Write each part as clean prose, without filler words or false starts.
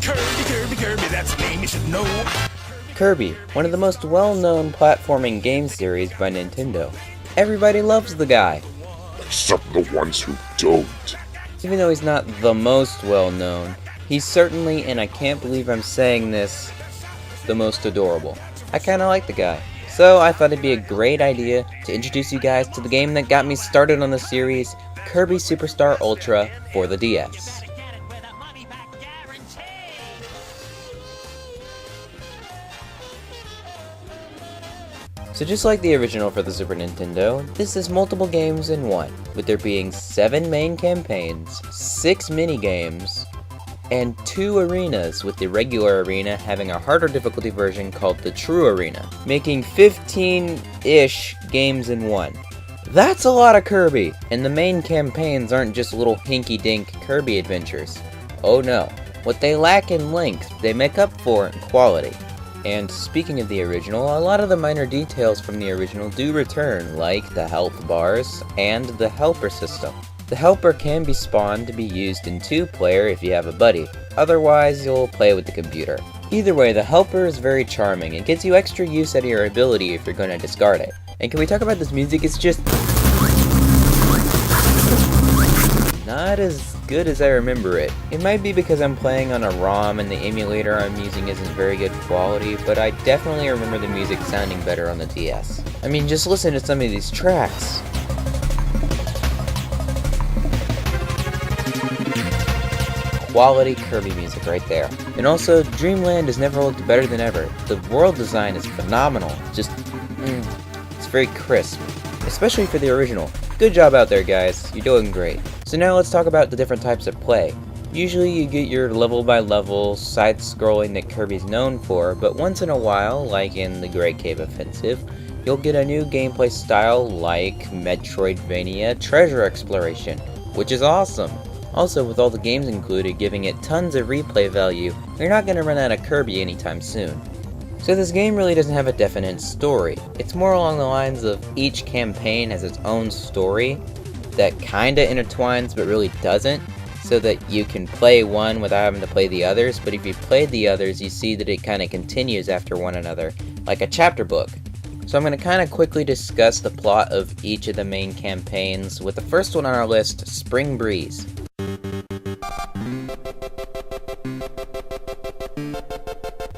Kirby, that's a name you should know. Kirby, one of the most well-known platforming game series by Nintendo. Everybody loves the guy. Except the ones who don't. Even though he's not the most well-known, he's certainly, and I can't believe I'm saying this, the most adorable. I kinda like the guy. So I thought it'd be a great idea to introduce you guys to the game that got me started on the series, Kirby Superstar Ultra for the DS. So just like the original for the Super Nintendo, this is multiple games in one, with there being 7 main campaigns, 6 mini-games, and 2 arenas, with the regular arena having a harder difficulty version called the True Arena, making 15-ish games in one. That's a lot of Kirby! And the main campaigns aren't just little hinky-dink Kirby adventures. Oh no, what they lack in length, they make up for in quality. And speaking of the original, a lot of the minor details from the original do return, like the health bars and the helper system. The helper can be spawned to be used in 2-player if you have a buddy, otherwise you'll play with the computer. Either way, the helper is very charming and gets you extra use out of your ability if you're going to discard it. And can we talk about this music? It's just not as good as I remember it. It might be because I'm playing on a ROM and the emulator I'm using isn't very good quality, but I definitely remember the music sounding better on the DS. I mean, just listen to some of these tracks. Quality Kirby music right there. And also, Dreamland has never looked better than ever. The world design is phenomenal. Just, it's very crisp. Especially for the original. Good job out there, guys. You're doing great. So now let's talk about the different types of play. Usually you get your level by level side-scrolling that Kirby's known for, but once in a while, like in the Great Cave Offensive, you'll get a new gameplay style like Metroidvania Treasure Exploration, which is awesome. Also, with all the games included giving it tons of replay value, you're not going to run out of Kirby anytime soon. So this game really doesn't have a definite story. It's more along the lines of each campaign has its own story that kinda intertwines but really doesn't, so that you can play one without having to play the others, but if you played the others, you see that it kinda continues after one another, like a chapter book. So I'm gonna kinda quickly discuss the plot of each of the main campaigns, with the first one on our list, Spring Breeze.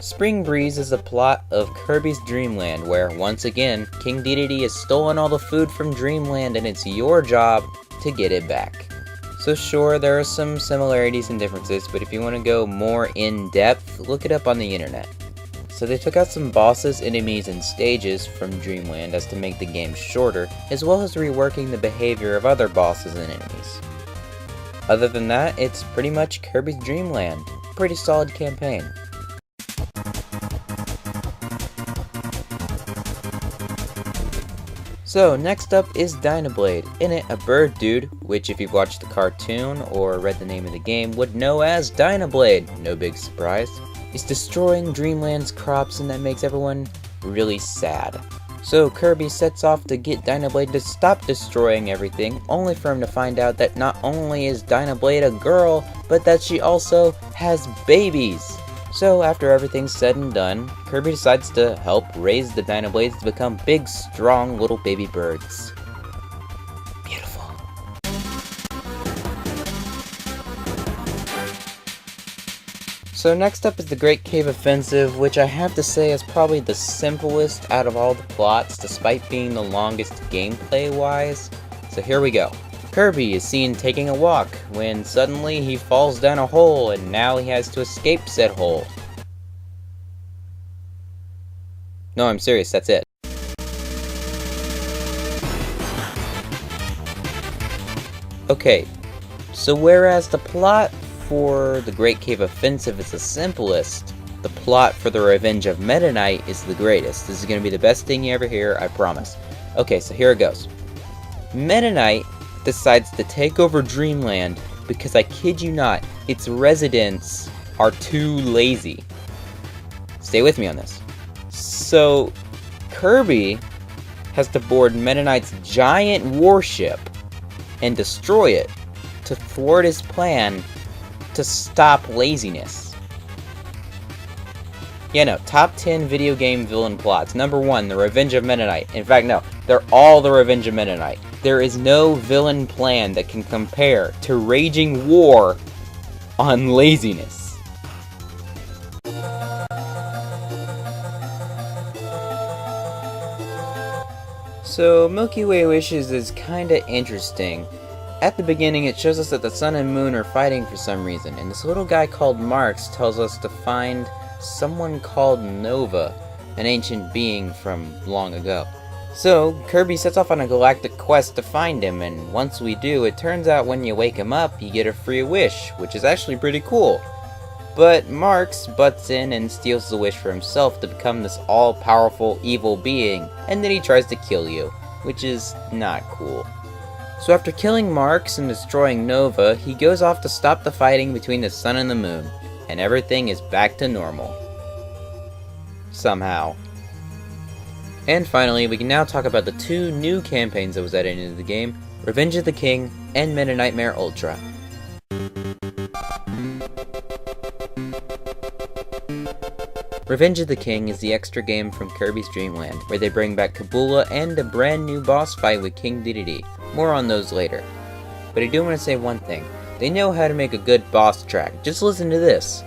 Spring Breeze is the plot of Kirby's Dreamland, where, once again, King Dedede has stolen all the food from Dreamland and it's your job to get it back. So sure, there are some similarities and differences, but if you want to go more in-depth, look it up on the internet. So they took out some bosses, enemies, and stages from Dreamland as to make the game shorter, as well as reworking the behavior of other bosses and enemies. Other than that, it's pretty much Kirby's Dreamland. Pretty solid campaign. So, next up is Dynablade. In it, a bird dude, which if you've watched the cartoon or read the name of the game, would know as Dynablade, no big surprise, is destroying Dreamland's crops, and that makes everyone really sad. So Kirby sets off to get Dynablade to stop destroying everything, only for him to find out that not only is Dynablade a girl, but that she also has babies. So after everything's said and done, Kirby decides to help raise the Dynablades to become big, strong little baby birds. Beautiful. So next up is the Great Cave Offensive, which I have to say is probably the simplest out of all the plots, despite being the longest gameplay-wise. So here we go. Kirby is seen taking a walk, when suddenly he falls down a hole, and now he has to escape said hole. No, I'm serious, that's it. Okay, so whereas the plot for the Great Cave Offensive is the simplest, the plot for the Revenge of Meta Knight is the greatest. This is going to be the best thing you ever hear, I promise. Okay, so here it goes. Meta Knight decides to take over Dreamland because, I kid you not, its residents are too lazy. Stay with me on this. So, Kirby has to board Meta Knight's giant warship and destroy it to thwart his plan to stop laziness. Yeah, no, top 10 video game villain plots. Number 1, the Revenge of Mennonite. In fact, no, they're all the Revenge of Mennonite. There is no villain plan that can compare to raging war on laziness. So, Milky Way Wishes is kinda interesting. At the beginning, it shows us that the sun and moon are fighting for some reason, and this little guy called Marx tells us to find someone called Nova, an ancient being from long ago. So, Kirby sets off on a galactic quest to find him, and once we do, it turns out when you wake him up, you get a free wish, which is actually pretty cool. But Marx butts in and steals the wish for himself to become this all-powerful evil being, and then he tries to kill you, which is not cool. So after killing Marx and destroying Nova, he goes off to stop the fighting between the sun and the moon, and everything is back to normal. Somehow. And finally, we can now talk about the 2 new campaigns that was added into the game, Revenge of the King and Meta Nightmare Ultra. Revenge of the King is the extra game from Kirby's Dream Land, where they bring back Kabula and a brand new boss fight with King Dedede. More on those later. But I do want to say one thing. They know how to make a good boss track. Just listen to this.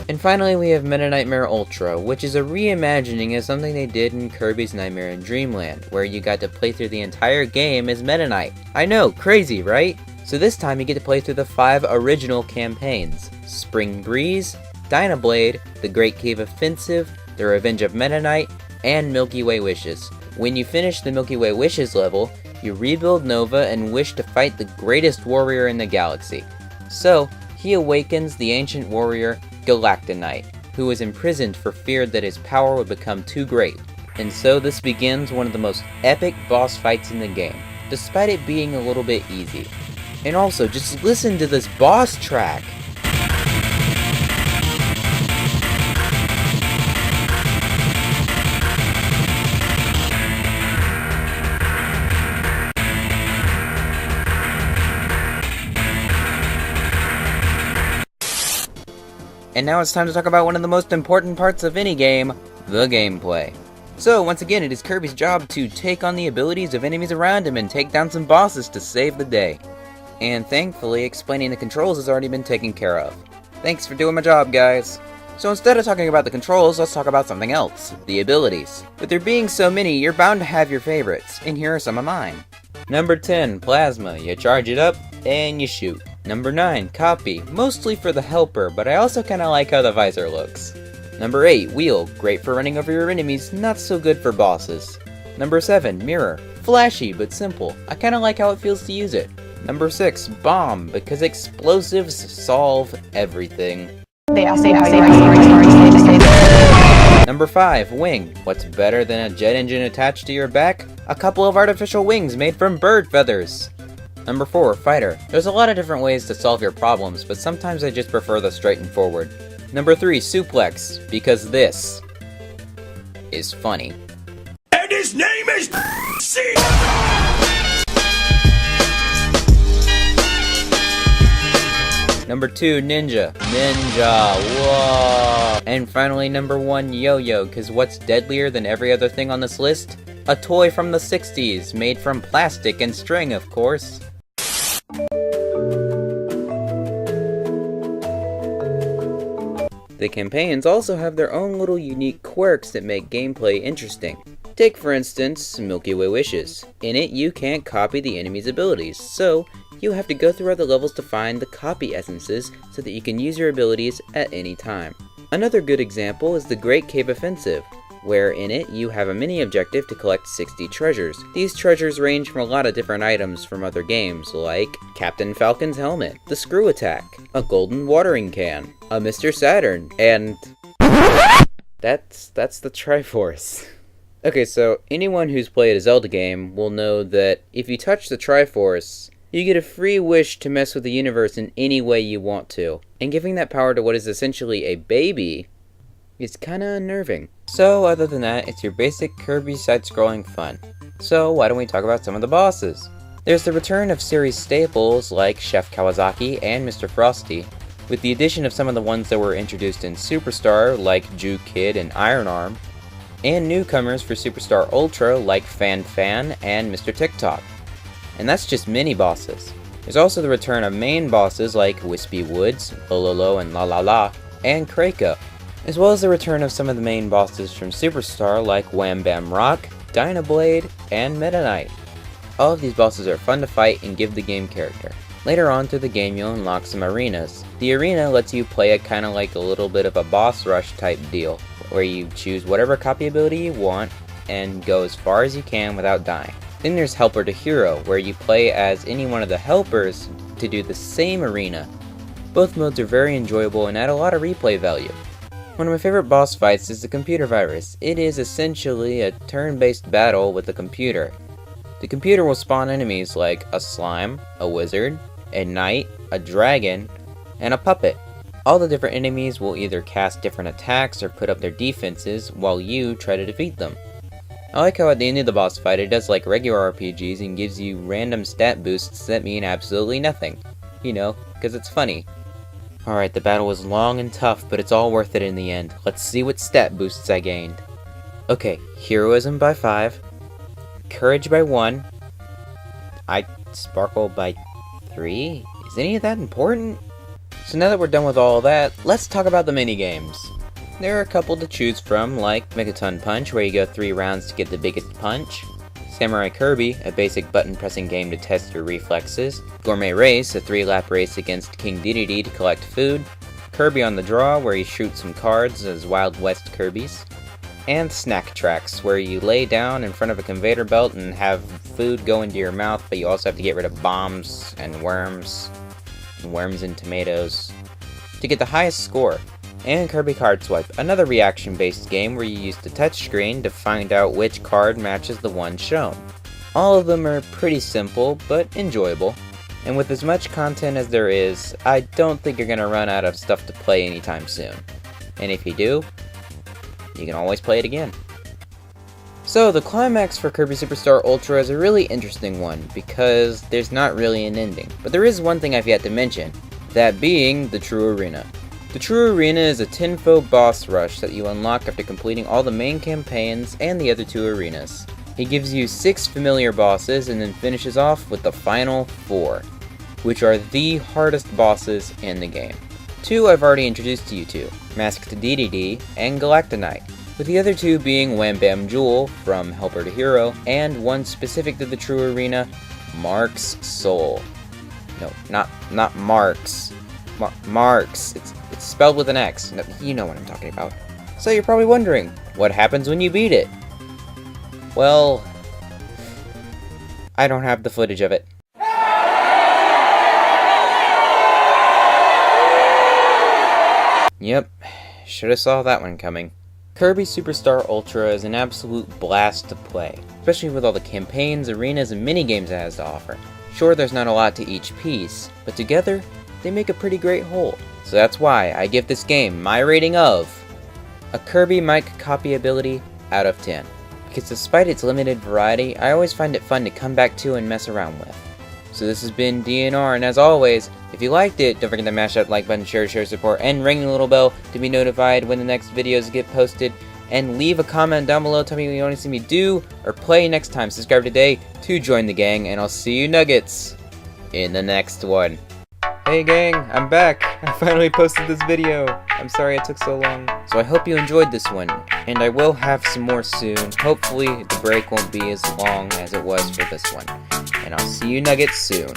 And finally we have Meta Nightmare Ultra, which is a reimagining of something they did in Kirby's Nightmare in Dreamland, where you got to play through the entire game as Meta Knight. I know, crazy, right? So this time you get to play through the 5 original campaigns: Spring Breeze, Dyna Blade, The Great Cave Offensive, The Revenge of Meta Knight, and Milky Way Wishes. When you finish the Milky Way Wishes level, you rebuild Nova and wish to fight the greatest warrior in the galaxy. So, he awakens the ancient warrior Galacta, who was imprisoned for fear that his power would become too great. And so this begins one of the most epic boss fights in the game, despite it being a little bit easy. And also, just listen to this boss track! And now it's time to talk about one of the most important parts of any game, the gameplay. So, once again, it is Kirby's job to take on the abilities of enemies around him and take down some bosses to save the day. And thankfully, explaining the controls has already been taken care of. Thanks for doing my job, guys. So instead of talking about the controls, let's talk about something else, the abilities. With there being so many, you're bound to have your favorites, and here are some of mine. Number 10, Plasma. You charge it up, and you shoot. Number 9, Copy, mostly for the helper, but I also kinda like how the visor looks. Number 8, Wheel, great for running over your enemies, not so good for bosses. Number 7, Mirror, flashy but simple, I kinda like how it feels to use it. Number 6, Bomb, because explosives solve everything. Number 5, Wing, what's better than a jet engine attached to your back? A couple of artificial wings made from bird feathers. Number 4, Fighter. There's a lot of different ways to solve your problems, but sometimes I just prefer the straight and forward. Number 3, Suplex, because this is funny. And his name is Cena! Number 2, Ninja. Ninja, whoa! And finally, number 1, Yo-Yo, cause what's deadlier than every other thing on this list? A toy from the 60s, made from plastic and string, of course. The campaigns also have their own little unique quirks that make gameplay interesting. Take for instance, Milky Way Wishes. In it, you can't copy the enemy's abilities, so you have to go through other levels to find the copy essences so that you can use your abilities at any time. Another good example is the Great Cave Offensive, where in it you have a mini objective to collect 60 treasures. These treasures range from a lot of different items from other games, like Captain Falcon's helmet, the screw attack, a golden watering can, a Mr. Saturn, and That's the Triforce. Okay, so anyone who's played a Zelda game will know that if you touch the Triforce, you get a free wish to mess with the universe in any way you want to. And giving that power to what is essentially a baby is kinda unnerving. So other than that, it's your basic Kirby side-scrolling fun. So why don't we talk about some of the bosses? There's the return of series staples like Chef Kawasaki and Mr. Frosty, with the addition of some of the ones that were introduced in Superstar like Juke Kid and Iron Arm, and newcomers for Superstar Ultra like Fan Fan and Mr. TikTok. And that's just mini bosses. There's also the return of main bosses like Wispy Woods, Lololo and La La La, and Krako, as well as the return of some of the main bosses from Superstar like Wham Bam Rock, Dyna Blade, and Meta Knight. All of these bosses are fun to fight and give the game character. Later on through the game you'll unlock some arenas. The arena lets you play it kinda like a little bit of a boss rush type deal, where you choose whatever copy ability you want and go as far as you can without dying. Then there's Helper to Hero, where you play as any one of the helpers to do the same arena. Both modes are very enjoyable and add a lot of replay value. One of my favorite boss fights is the Computer Virus. It is essentially a turn-based battle with a computer. The computer will spawn enemies like a slime, a wizard, a knight, a dragon, and a puppet. All the different enemies will either cast different attacks or put up their defenses while you try to defeat them. I like how at the end of the boss fight it does like regular RPGs and gives you random stat boosts that mean absolutely nothing. You know, because it's funny. Alright, the battle was long and tough, but it's all worth it in the end. Let's see what stat boosts I gained. Okay, Heroism by 5, Courage by 1, I Sparkle by 3? Is any of that important? So now that we're done with all of that, let's talk about the minigames. There are a couple to choose from, like Megaton Punch, where you go 3 rounds to get the biggest punch, Samurai Kirby, a basic button pressing game to test your reflexes, Gourmet Race, a 3-lap race against King Dedede to collect food, Kirby on the Draw, where you shoot some cards as Wild West Kirbys, and Snack Tracks, where you lay down in front of a conveyor belt and have food go into your mouth, but you also have to get rid of bombs and worms and tomatoes to get the highest score. And Kirby Card Swipe, another reaction-based game where you use the touchscreen to find out which card matches the one shown. All of them are pretty simple, but enjoyable. And with as much content as there is, I don't think you're gonna run out of stuff to play anytime soon. And if you do, you can always play it again. So the climax for Kirby Superstar Ultra is a really interesting one, because there's not really an ending. But there is one thing I've yet to mention, that being the True Arena. The True Arena is a 10-foe boss rush that you unlock after completing all the main campaigns and the other 2 arenas. It gives you 6 familiar bosses and then finishes off with the final 4, which are the hardest bosses in the game. 2 I've already introduced to you to, Masked Dedede and Galacta Knight, with the other 2 being Wham Bam Jewel from Helper to Hero, and one specific to the True Arena, Mark's Soul. No, not Mark's. Mark's. It's spelled with an X. No, you know what I'm talking about. So you're probably wondering, what happens when you beat it? Well, I don't have the footage of it. Yep, shoulda saw that one coming. Kirby Superstar Ultra is an absolute blast to play, especially with all the campaigns, arenas, and minigames it has to offer. Sure, there's not a lot to each piece, but together, they make a pretty great whole. So that's why I give this game my rating of a Kirby mic copy ability out of 10. Because despite its limited variety, I always find it fun to come back to and mess around with. So this has been DNR, and as always, if you liked it, don't forget to mash that like button, share, support, and ring the little bell to be notified when the next videos get posted. And leave a comment down below, tell me what you want to see me do or play next time. Subscribe today to join the gang, and I'll see you nuggets in the next one. Hey gang, I'm back! I finally posted this video! I'm sorry it took so long. So I hope you enjoyed this one, and I will have some more soon. Hopefully the break won't be as long as it was for this one. And I'll see you nuggets soon.